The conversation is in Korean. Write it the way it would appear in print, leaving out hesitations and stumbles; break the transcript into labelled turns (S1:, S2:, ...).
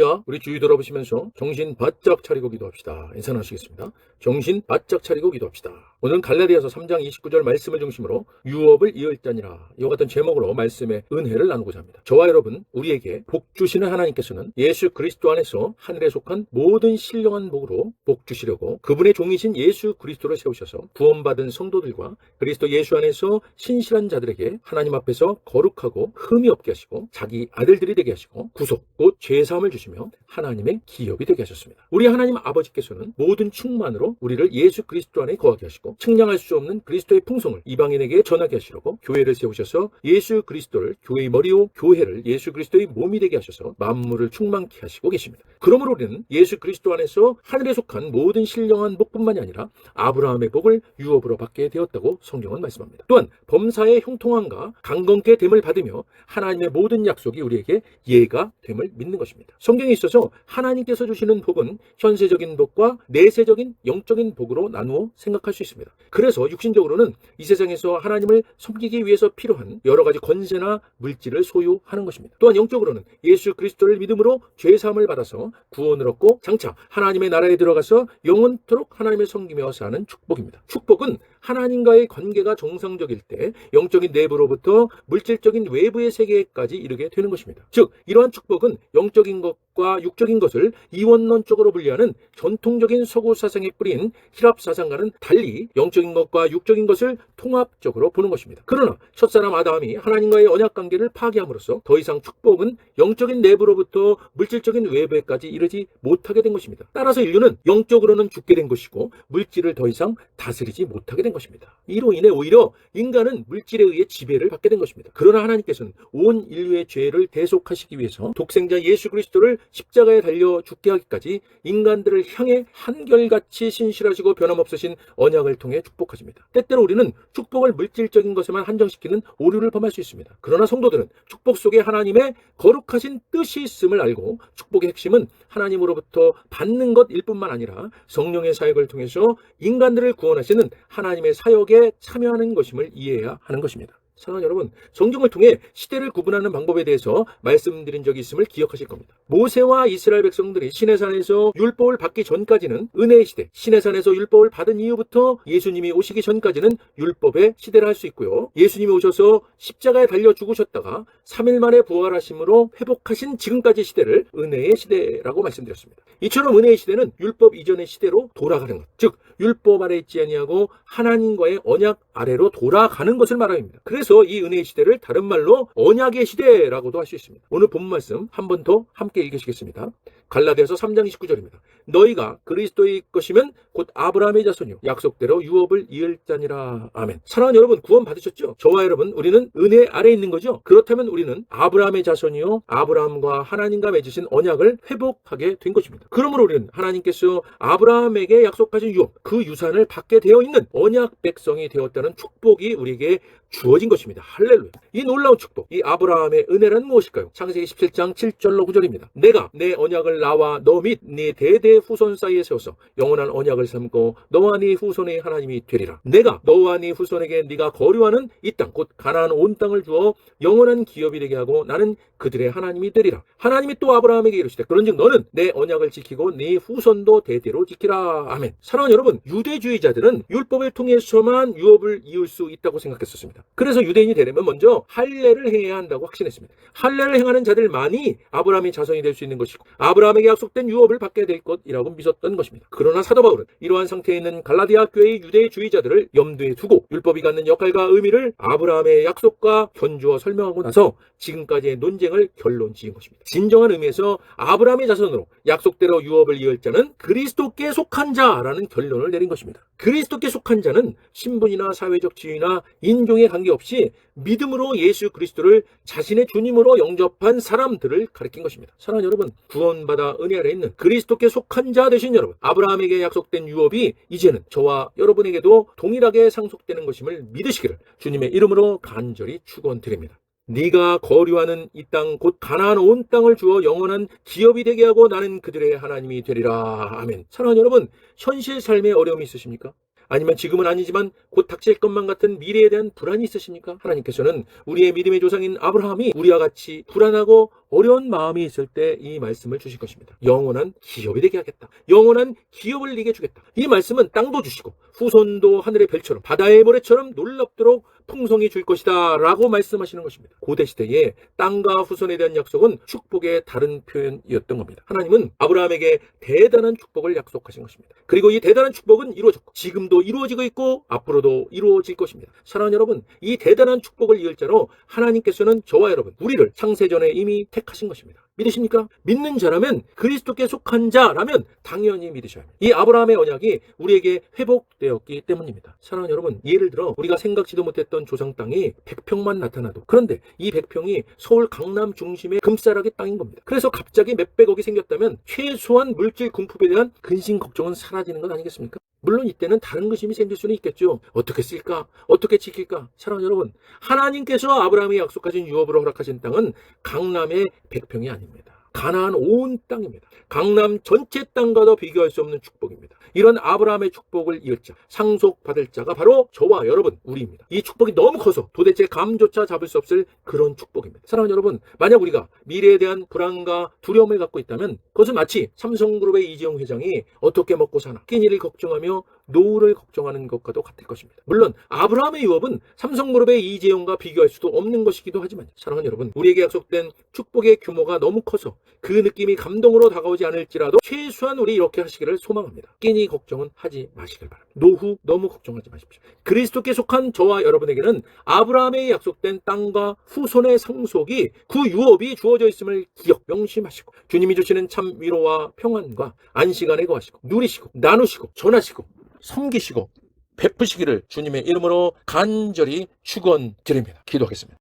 S1: 할렐루야. 우리 주위 돌아보시면서 정신 바짝 차리고 기도합시다. 인사하시겠습니다. 정신 바짝 차리고 기도합시다. 오늘은 갈라디아서 3장 29절 말씀을 중심으로 유업을 이을 자니라, 이와 같은 제목으로 말씀의 은혜를 나누고자 합니다. 저와 여러분, 우리에게 복 주시는 하나님께서는 예수 그리스도 안에서 하늘에 속한 모든 신령한 복으로 복 주시려고 그분의 종이신 예수 그리스도를 세우셔서 구원받은 성도들과 그리스도 예수 안에서 신실한 자들에게 하나님 앞에서 거룩하고 흠이 없게 하시고 자기 아들들이 되게 하시고 구속 곧 죄사함을 주시며 하나님의 기업이 되게 하셨습니다. 우리 하나님 아버지께서는 모든 충만으로 우리를 예수 그리스도 안에 거하게 하시고 측량할 수 없는 그리스도의 풍성을 이방인에게 전하게 하시려고 교회를 세우셔서 예수 그리스도를 교회의 머리요 교회를 예수 그리스도의 몸이 되게 하셔서 만물을 충만케 하시고 계십니다. 그러므로 우리는 예수 그리스도 안에서 하늘에 속한 모든 신령한 복뿐만이 아니라 아브라함의 복을 유업으로 받게 되었다고 성경은 말씀합니다. 또한 범사의 형통함과 강건케 됨을 받으며 하나님의 모든 약속이 우리에게 예가 됨을 믿는 것입니다. 성경에 있어서 하나님께서 주시는 복은 현세적인 복과 내세적인 영적인 복으로 나누어 생각할 수 있습니다. 그래서 육신적으로는 이 세상에서 하나님을 섬기기 위해서 필요한 여러 가지 권세나 물질을 소유하는 것입니다. 또한 영적으로는 예수 그리스도를 믿음으로 죄사함을 받아서 구원을 얻고 장차 하나님의 나라에 들어가서 영원토록 하나님을 섬기며 사는 축복입니다. 축복은 하나님과의 관계가 정상적일 때 영적인 내부로부터 물질적인 외부의 세계까지 이르게 되는 것입니다. 즉 이러한 축복은 영적인 것과 육적인 것을 이원론적으로 분리하는 전통적인 서구 사상에 뿌린 힐랍 사상과는 달리 영적인 것과 육적인 것을 통합적으로 보는 것입니다. 그러나 첫사람 아담이 하나님과의 언약 관계를 파괴함으로써 더 이상 축복은 영적인 내부로부터 물질적인 외부에까지 이르지 못하게 된 것입니다. 따라서 인류는 영적으로는 죽게 된 것이고 물질을 더 이상 다스리지 못하게 된 것입니다. 이로 인해 오히려 인간은 물질에 의해 지배를 받게 된 것입니다. 그러나 하나님께서는 온 인류의 죄를 대속하시기 위해서 독생자 예수 그리스도를 십자가에 달려 죽게 하기까지 인간들을 향해 한결같이 신실하시고 변함없으신 언약을 통해 축복하십니다. 때때로 우리는 축복을 물질적인 것에만 한정시키는 오류를 범할 수 있습니다. 그러나 성도들은 축복 속에 하나님의 거룩하신 뜻이 있음을 알고 축복의 핵심은 하나님으로부터 받는 것일 뿐만 아니라 성령의 사역을 통해서 인간들을 구원하시는 하나님의 사역에 참여하는 것임을 이해해야 하는 것입니다. 사랑하는 여러분, 성경을 통해 시대를 구분하는 방법에 대해서 말씀드린 적이 있음을 기억하실 겁니다. 모세와 이스라엘 백성들이 시내산에서 율법을 받기 전까지는 은혜의 시대, 시내산에서 율법을 받은 이후부터 예수님이 오시기 전까지는 율법의 시대를 할 수 있고요. 예수님이 오셔서 십자가에 달려 죽으셨다가 3일 만에 부활하심으로 회복하신 지금까지 시대를 은혜의 시대라고 말씀드렸습니다. 이처럼 은혜의 시대는 율법 이전의 시대로 돌아가는 것, 즉 율법 아래 있지 아니하고 하나님과의 언약 아래로 돌아가는 것을 말합니다. 그래서 이 은혜의 시대를 다른 말로 언약의 시대라고도 할 수 있습니다. 오늘 본 말씀 한 번 더 함께 읽으시겠습니다. 갈라디아서 3장 29절입니다. 너희가 그리스도의 것이면 곧 아브라함의 자손이요 약속대로 유업을 이을 자니라. 아멘. 사랑하는 여러분, 구원 받으셨죠? 저와 여러분, 우리는 은혜 아래에 있는 거죠. 그렇다면 우리는 아브라함의 자손이요 아브라함과 하나님과 맺으신 언약을 회복하게 된 것입니다. 그러므로 우리는 하나님께서 아브라함에게 약속하신 유업, 그 유산을 받게 되어 있는 언약 백성이 되었다는 축복이 우리에게 주어진 것입니다. 할렐루야. 이 놀라운 축복, 이 아브라함의 은혜란 무엇일까요? 창세기 17장 7절로 9절입니다. 내가 내 언약을 나와 너 및 네 대대 후손 사이에 세워서 영원한 언약을 삼고 너와 네 후손의 하나님이 되리라. 내가 너와 네 후손에게 네가 거류하는 이 땅 곧 가나안 온 땅을 주어 영원한 기업이 되게 하고 나는 그들의 하나님이 되리라. 하나님이 또 아브라함에게 이르시되 그런즉 너는 내 언약을 지키고 네 후손도 대대로 지키라. 아멘. 사랑하는 여러분, 유대주의자들은 율법을 통해서만 유업을 이을 수 있다고 생각했었습니다. 그래서 유대인이 되려면 먼저 할례를 행해야 한다고 확신했습니다. 할례를 행하는 자들만이 아브라함의 자손이 될 수 있는 것이고 아브라함에게 약속된 유업을 받게 될 것이라고 믿었던 것입니다. 그러나 사도 바울은 이러한 상태에 있는 갈라디아 교회의 유대주의자들을 염두에 두고 율법이 갖는 역할과 의미를 아브라함의 약속과 견주어 설명하고 나서 지금까지의 논쟁을 결론 지은 것입니다. 진정한 의미에서 아브라함의 자손으로 약속대로 유업을 이을 자는 그리스도께 속한 자라는 결론을 내린 것입니다. 그리스도께 속한 자는 신분이나 사회적 지위나 인종에 관계없이 믿음으로 예수 그리스도를 자신의 주님으로 영접한 사람들을 가리킨 것입니다. 사랑하는 여러분, 구원받아 은혜 아래 있는 그리스도께 속한 자 되신 여러분, 아브라함에게 약속된 유업이 이제는 저와 여러분에게도 동일하게 상속되는 것임을 믿으시기를 주님의 이름으로 간절히 축원드립니다. 네가 거류하는 이 땅 곧 가나안 온 땅을 주어 영원한 기업이 되게 하고 나는 그들의 하나님이 되리라. 아멘. 사랑하는 여러분, 현실 삶에 어려움이 있으십니까? 아니면 지금은 아니지만 곧 닥칠 것만 같은 미래에 대한 불안이 있으십니까? 하나님께서는 우리의 믿음의 조상인 아브라함이 우리와 같이 불안하고 어려운 마음이 있을 때 이 말씀을 주실 것입니다. 영원한 기업이 되게 하겠다. 영원한 기업을 이게 주겠다. 이 말씀은 땅도 주시고 후손도 하늘의 별처럼 바다의 모래처럼 놀랍도록 풍성히 줄 것이다 라고 말씀하시는 것입니다. 고대시대에 땅과 후손에 대한 약속은 축복의 다른 표현이었던 겁니다. 하나님은 아브라함에게 대단한 축복을 약속하신 것입니다. 그리고 이 대단한 축복은 이루어졌고 지금도 이루어지고 있고 앞으로도 이루어질 것입니다. 사랑하는 여러분, 이 대단한 축복을 이을 자로 하나님께서는 저와 여러분, 우리를 창세전에 이미 택하신 것입니다. 믿으십니까? 믿는 자라면, 그리스도께 속한 자라면 당연히 믿으셔야 합니다. 이 아브라함의 언약이 우리에게 회복되었기 때문입니다. 사랑하는 여러분, 예를 들어 우리가 생각지도 못했던 조상 땅이 100평만 나타나도, 그런데 이 100평이 서울 강남 중심의 금싸라기 땅인 겁니다. 그래서 갑자기 몇백억이 생겼다면 최소한 물질 궁핍에 대한 근심 걱정은 사라지는 것 아니겠습니까? 물론 이때는 다른 근심이 생길 수는 있겠죠. 어떻게 쓸까? 어떻게 지킬까? 사랑하는 여러분, 하나님께서 아브라함이 약속하신 유업으로 허락하신 땅은 강남의 100평이 아닙니다. 가나안 온 땅입니다. 강남 전체 땅과도 비교할 수 없는 축복입니다. 이런 아브라함의 축복을 이을 자, 상속받을 자가 바로 저와 여러분, 우리입니다. 이 축복이 너무 커서 도대체 감조차 잡을 수 없을 그런 축복입니다. 사랑하는 여러분, 만약 우리가 미래에 대한 불안과 두려움을 갖고 있다면 그것은 마치 삼성그룹의 이재용 회장이 어떻게 먹고 사나 끼니를 걱정하며 노후를 걱정하는 것과도 같을 것입니다. 물론 아브라함의 유업은 삼성그룹의 이재용과 비교할 수도 없는 것이기도 하지만, 사랑하는 여러분, 우리에게 약속된 축복의 규모가 너무 커서 그 느낌이 감동으로 다가오지 않을지라도 최소한 우리 이렇게 하시기를 소망합니다. 끼니 걱정은 하지 마시길 바랍니다. 노후 너무 걱정하지 마십시오. 그리스도께 속한 저와 여러분에게는 아브라함의 약속된 땅과 후손의 상속이, 그 유업이 주어져 있음을 기억 명심하시고 주님이 주시는 참 위로와 평안과 안식 안에 거하시고 누리시고 나누시고 전하시고 섬기시고 베푸시기를 주님의 이름으로 간절히 축원드립니다. 기도하겠습니다.